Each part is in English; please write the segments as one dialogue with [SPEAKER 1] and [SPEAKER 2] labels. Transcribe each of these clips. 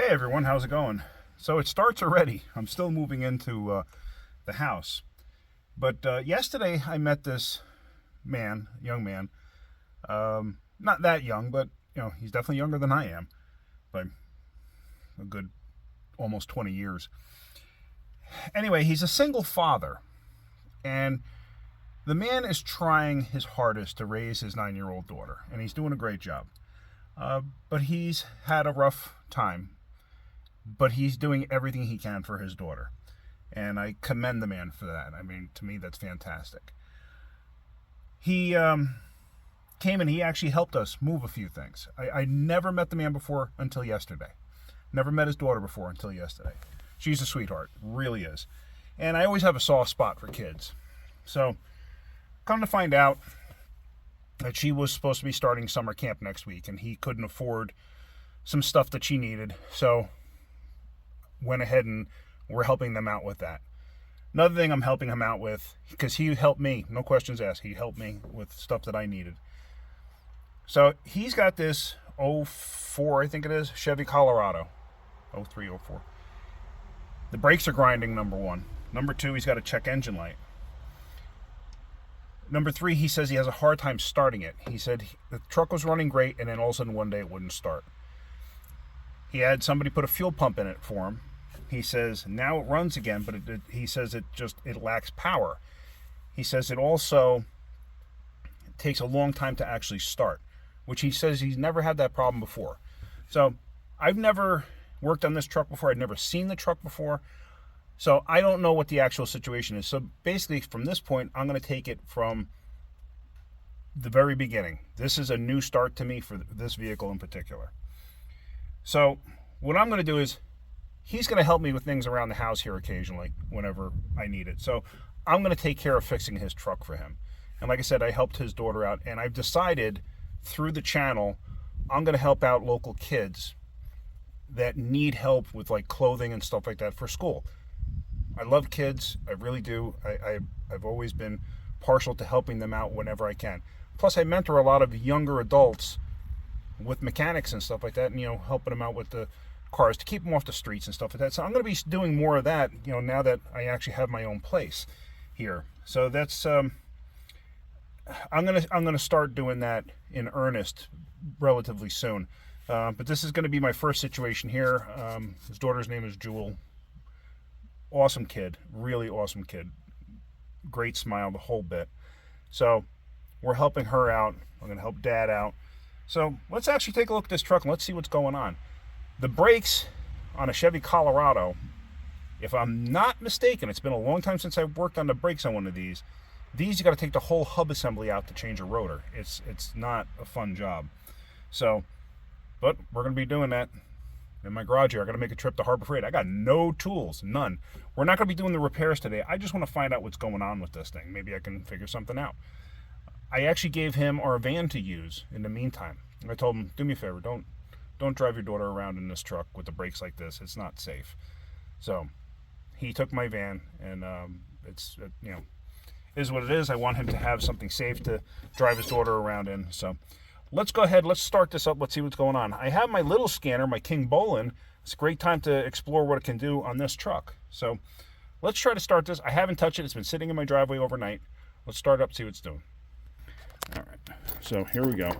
[SPEAKER 1] everyone, how's it going? So it starts already. I'm still moving into the house. But yesterday I met this young man. Not that young, but he's definitely younger than I am by a good almost 20 years. Anyway, he's a single father, and the man is trying his hardest to raise his 9-year-old daughter, and he's doing a great job. But he's had a rough time, but he's doing everything he can for his daughter. And I commend the man for that. I mean, to me, that's fantastic. He came and he actually helped us move a few things. I never met the man before until yesterday. Never met his daughter before until yesterday. She's a sweetheart, really is. And I always have a soft spot for kids. So, come to find out that she was supposed to be starting summer camp next week, and he couldn't afford some stuff that she needed. So, went ahead and we're helping them out with that. Another thing I'm helping him out with, because he helped me, no questions asked, he helped me with stuff that I needed. So he's got this 04, I think it is, Chevy Colorado, 03, 04. The brakes are grinding, number one. Number two, he's got a check engine light. Number three, he says he has a hard time starting it. He said the truck was running great, and then all of a sudden one day it wouldn't start. He had somebody put a fuel pump in it for him. He says now it runs again, but he says it lacks power. He says it also takes a long time to actually start, which he says he's never had that problem before. So I've never worked on this truck before. I've never seen the truck before. So I don't know what the actual situation is. So basically from this point, I'm going to take it from the very beginning. This is a new start to me for this vehicle in particular. So what I'm going to do is he's going to help me with things around the house here occasionally whenever I need it. So I'm going to take care of fixing his truck for him. And like I said, I helped his daughter out, and I've decided through the channel, I'm going to help out local kids that need help with like clothing and stuff like that for school. I love kids. I really do. I've always been partial to helping them out whenever I can. Plus, I mentor a lot of younger adults with mechanics and stuff like that, and helping them out with the cars to keep them off the streets and stuff like that. So I'm going to be doing more of that, now that I actually have my own place here. So that's I'm going to start doing that in earnest relatively soon. But this is going to be my first situation here. His daughter's name is Jewel. Awesome kid, really awesome kid. Great smile, the whole bit. So we're helping her out. I'm going to help Dad out. So let's actually take a look at this truck and let's see what's going on. The brakes on a Chevy Colorado, if I'm not mistaken, it's been a long time since I've worked on the brakes on one of these. These you got to take the whole hub assembly out to change a rotor. It's not a fun job. So, but we're going to be doing that in my garage here. I got to make a trip to Harbor Freight. I got no tools, none. We're not going to be doing the repairs today. I just want to find out what's going on with this thing. Maybe I can figure something out. I actually gave him our van to use in the meantime. I told him, do me a favor, don't drive your daughter around in this truck with the brakes like this. It's not safe. So he took my van, and is what it is. I want him to have something safe to drive his daughter around in. So let's go ahead. Let's start this up. Let's see what's going on. I have my little scanner, my King Bolin. It's a great time to explore what it can do on this truck. So let's try to start this. I haven't touched it. It's been sitting in my driveway overnight. Let's start up, see what it's doing. All right, so here we go.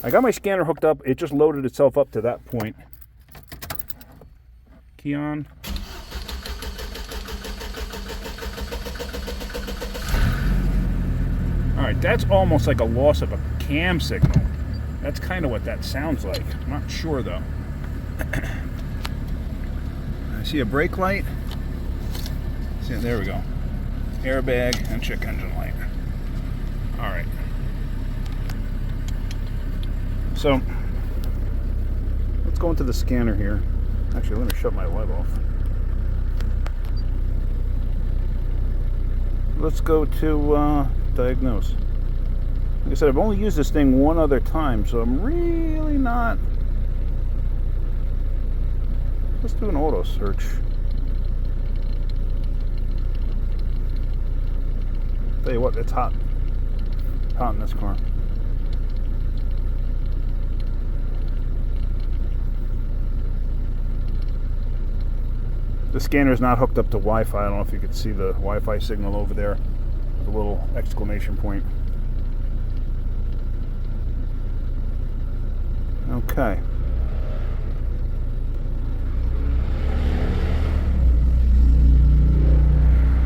[SPEAKER 1] I got my scanner hooked up. It just loaded itself up to that point. Key on. All right, that's almost like a loss of a cam signal. That's kind of what that sounds like. I'm not sure though. I see a brake light. See, there we go. Airbag and check engine light. All right. So let's go into the scanner here. Actually, let me shut my light off. Let's go to diagnose. Like I said, I've only used this thing one other time, so I'm really not. Let's do an auto search. Tell you what, it's hot. Hot in this car. The scanner is not hooked up to Wi-Fi. I don't know if you could see the Wi-Fi signal over there. The little exclamation point. Okay.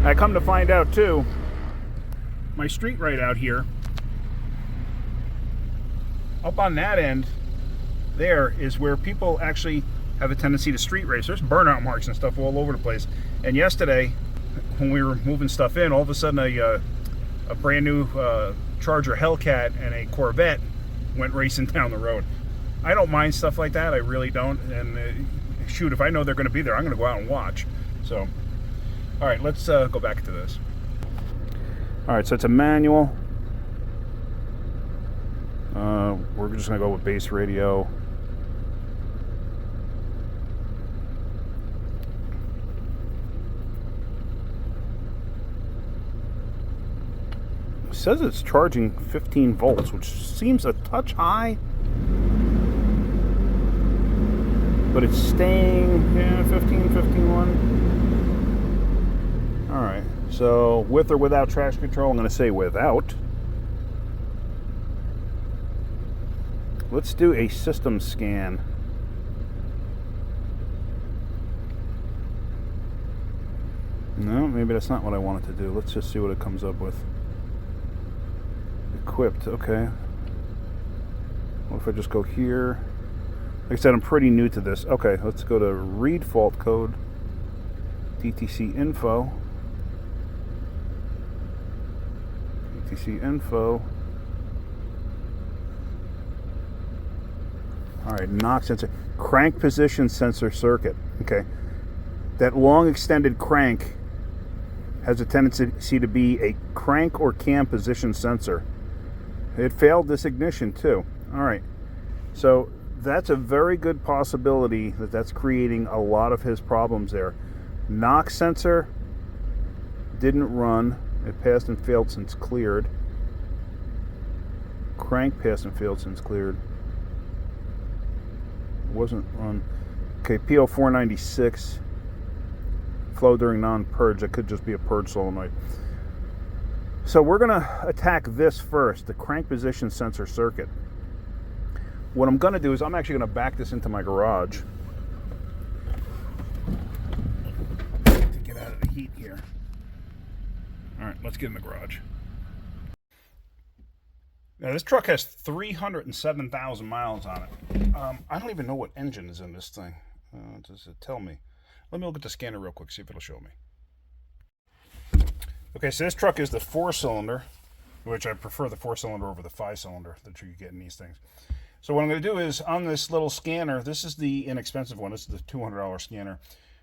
[SPEAKER 1] I come to find out too, my street right out here, up on that end, there is where people actually have a tendency to street race. There's burnout marks and stuff all over the place. And yesterday, when we were moving stuff in, all of a sudden a brand new Charger Hellcat and a Corvette went racing down the road. I don't mind stuff like that. I really don't. And shoot, if I know they're going to be there, I'm going to go out and watch. So, all right, let's go back to this. All right, so it's a manual. We're just going to go with base radio. It says it's charging 15 volts, which seems a touch high. But it's staying, yeah, 51. All right, so with or without traction control, I'm going to say without. Let's do a system scan. No, maybe that's not what I wanted to do. Let's just see what it comes up with. Equipped, okay. What if I just go here? Like I said, I'm pretty new to this. Okay, let's go to read fault code, DTC info. DTC info. All right, knock sensor. Crank position sensor circuit. Okay. That long extended crank has a tendency to be a crank or cam position sensor. It failed this ignition too. All right. So that's a very good possibility that that's creating a lot of his problems there. Knock sensor didn't run. It passed and failed since cleared. Crank passed and failed since cleared. Wasn't run. Okay, PO 496. Flow during non-purge. That could just be a purge solenoid. So we're going to attack this first, the crank position sensor circuit. What I'm going to do is I'm actually going to back this into my garage to get out of the heat here. All right, let's get in the garage. Now this truck has 307,000 miles on it. I don't even know what engine is in this thing. Does it tell me? Let me look at the scanner real quick, see if it'll show me. Okay, so this truck is the 4-cylinder, which I prefer the 4-cylinder over the 5-cylinder that you get in these things. So what I'm going to do is, on this little scanner, this is the inexpensive one, this is the $200 scanner.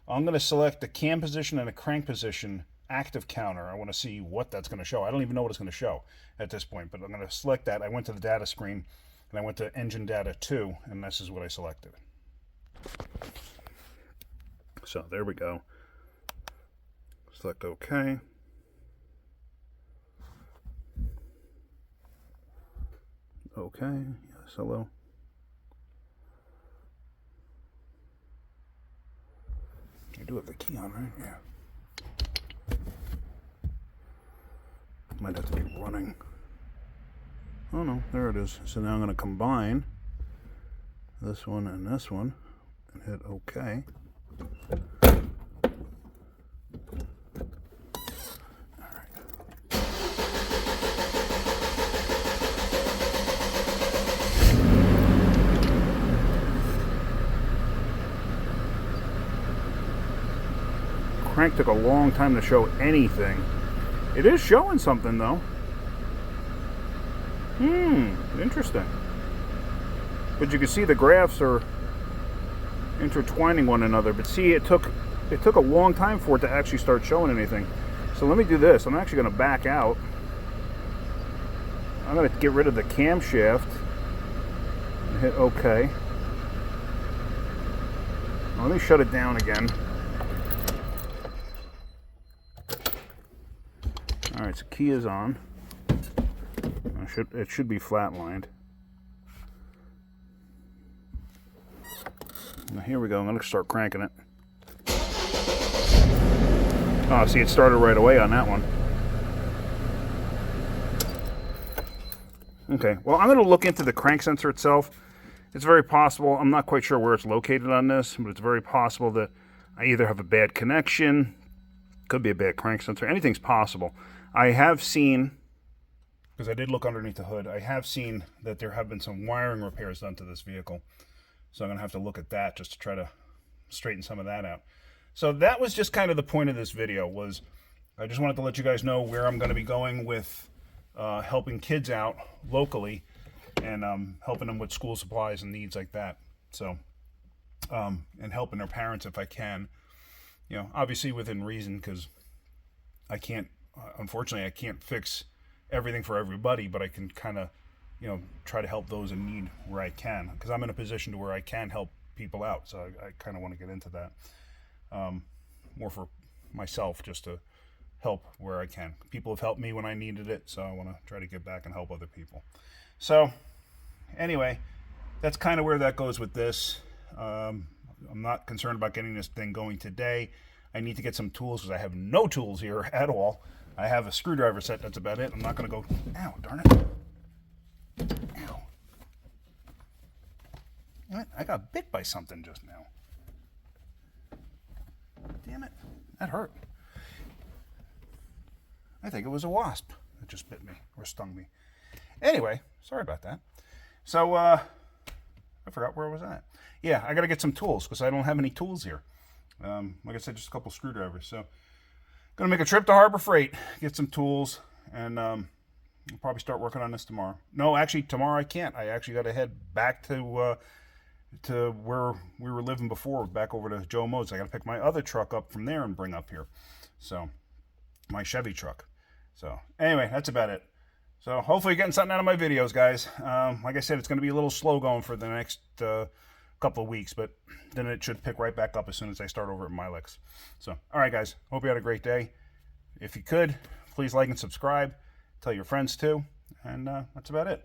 [SPEAKER 1] I'm going to select the cam position and the crank position active counter. I want to see what that's going to show. I don't even know what it's going to show at this point, but I'm going to select that. I went to the data screen, and I went to engine data 2, and this is what I selected. So there we go. Select OK. Okay, yes, hello. I do have the key on, right? Yeah. Might have to be running. Oh no, there it is. So now I'm going to combine this one and hit OK. Crank took a long time to show anything. It is showing something though. Interesting. But you can see the graphs are intertwining one another. But see, it took a long time for it to actually start showing anything. So let me do this. I'm actually going to back out. I'm going to get rid of the camshaft and hit OK. Let me shut it down again. Alright, so key is on. It should be flatlined. Now here we go. I'm going to start cranking it. Oh, see, it started right away on that one. Okay, well, I'm going to look into the crank sensor itself. It's very possible, I'm not quite sure where it's located on this, but it's very possible that I either have a bad connection, could be a bad crank sensor, anything's possible. I have seen, because I did look underneath the hood, I have seen that there have been some wiring repairs done to this vehicle. So I'm going to have to look at that just to try to straighten some of that out. So that was just kind of the point of this video, was I just wanted to let you guys know where I'm going to be going with helping kids out locally and helping them with school supplies and needs like that. So, and helping their parents if I can, you know, obviously within reason, because I can't, unfortunately, I can't fix everything for everybody, but I can kind of, you know, try to help those in need where I can, because I'm in a position to where I can help people out. So I kind of want to get into that more for myself, just to help where I can. People have helped me when I needed it, so I want to try to give back and help other people. So anyway, that's kind of where that goes with this. I'm not concerned about getting this thing going today. I need to get some tools because I have no tools here at all. I have a screwdriver set, that's about it. I'm not going to go, ow, darn it. Ow. Damn it, I got bit by something just now. Damn it, that hurt. I think it was a wasp that just bit me or stung me. Anyway, sorry about that. So, I forgot where I was at. Yeah, I got to get some tools because I don't have any tools here. Like I said, just a couple screwdrivers. So, going to make a trip to Harbor Freight, get some tools, and I'll probably start working on this tomorrow. No, actually, tomorrow I can't. I actually got to head back to where we were living before, back over to Joe Mo's. I got to pick my other truck up from there and bring up here. So, my Chevy truck. So, anyway, that's about it. So, hopefully you're getting something out of my videos, guys. Like I said, it's going to be a little slow going for the next couple of weeks, but then it should pick right back up as soon as I start over at Milex. So, all right, guys. Hope you had a great day. If you could, please like and subscribe. Tell your friends, too. And that's about it.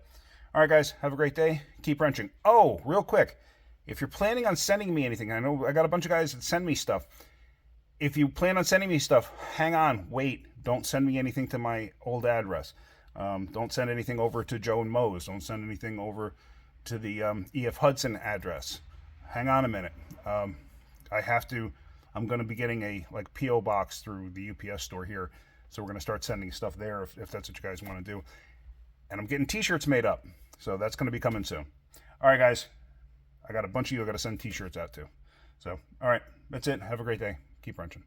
[SPEAKER 1] All right, guys. Have a great day. Keep wrenching. Oh, real quick. If you're planning on sending me anything, I know I got a bunch of guys that send me stuff. If you plan on sending me stuff, hang on, wait. Don't send me anything to my old address. Don't send anything over to Joe and Mo's. Don't send anything over to the E.F. Hudson address. Hang on a minute. I'm going to be getting a P.O. box through the UPS store here. So we're going to start sending stuff there if that's what you guys want to do. And I'm getting t-shirts made up. So that's going to be coming soon. All right, guys. I got a bunch of you I got to send t-shirts out to. So, all right. That's it. Have a great day. Keep wrenching.